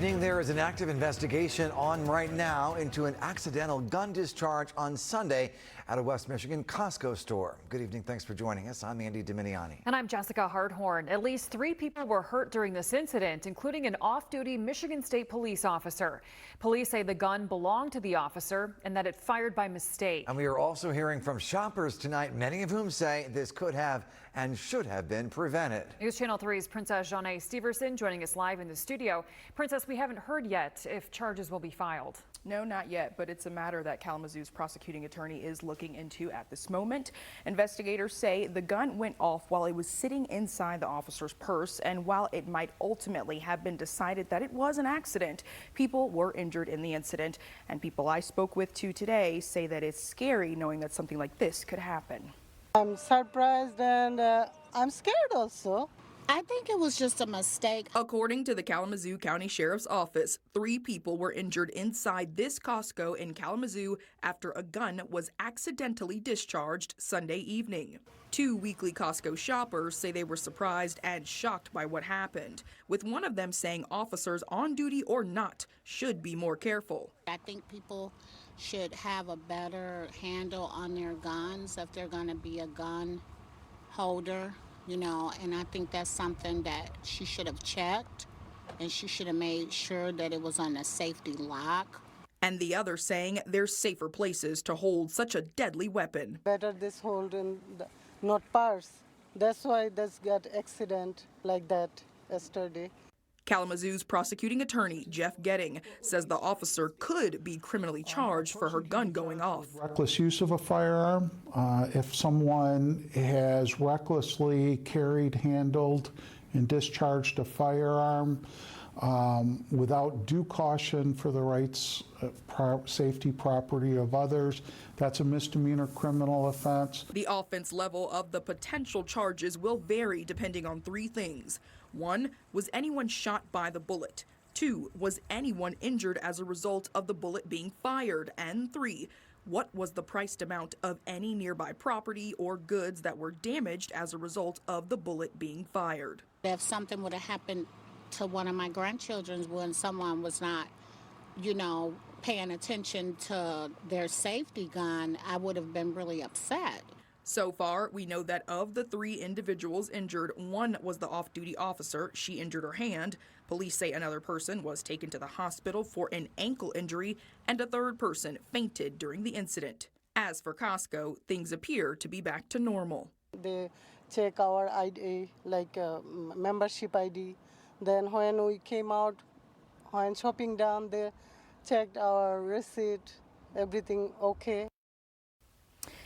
evening. There is an active investigation on right now into an accidental gun discharge on Sunday at a West Michigan Costco store. Good evening. Thanks for joining us. I'm Andy Dominiani. And I'm Jessica Hardhorn. At least 3 people were hurt during this incident, including an off-duty Michigan State police officer. Police say the gun belonged to the officer and that it fired by mistake. And we are also hearing from shoppers tonight, many of whom say this could have and should have been prevented. News Channel 3's Princess Janae Steverson joining us live in the studio. Princess, we haven't heard yet if charges will be filed. No, not yet, but it's a matter that Kalamazoo's prosecuting attorney is looking into at this moment. Investigators say the gun went off while it was sitting inside the officer's purse, and while it might ultimately have been decided that it was an accident, people were injured in the incident. And people I spoke with today say that it's scary knowing that something like this could happen. I'm surprised and I'm scared also. I think it was just a mistake. According to the Kalamazoo County Sheriff's Office, 3 people were injured inside this Costco in Kalamazoo after a gun was accidentally discharged Sunday evening. 2 weekly Costco shoppers say they were surprised and shocked by what happened, with one of them saying officers on duty or not should be more careful. I think people should have a better handle on their guns if they're going to be a gun holder. You know, and I think that's something that she should have checked, and she should have made sure that it was on a safety lock. And the other saying there's safer places to hold such a deadly weapon. Better this hold in the, not purse. That's why this got accident like that yesterday. Kalamazoo's prosecuting attorney, Jeff Getting, says the officer could be criminally charged for her gun going off. Reckless use of a firearm. If someone has recklessly carried, handled, and discharged a firearm without due caution for the rights, safety, property of others, that's a misdemeanor criminal offense. The offense level of the potential charges will vary depending on 3 things. 1, was anyone shot by the bullet? 2, was anyone injured as a result of the bullet being fired? And 3, what was the priced amount of any nearby property or goods that were damaged as a result of the bullet being fired? If something would have happened to one of my grandchildren when someone was not, you know, paying attention to their safety gun, I would have been really upset. So far, we know that of the 3 individuals injured, 1 was the off-duty officer. She injured her hand. Police say another person was taken to the hospital for an ankle injury, and a 3rd person fainted during the incident. As for Costco, things appear to be back to normal. They check our ID, like membership ID. Then when we came out, when shopping down, they checked our receipt, everything okay.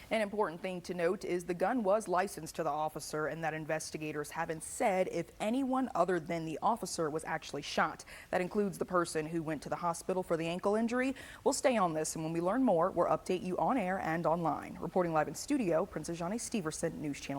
An important thing to note is the gun was licensed to the officer and that investigators haven't said if anyone other than the officer was actually shot. That includes the person who went to the hospital for the ankle injury. We'll stay on this, and when we learn more, we'll update you on air and online. Reporting live in studio, Princess Janae Steverson, News Channel.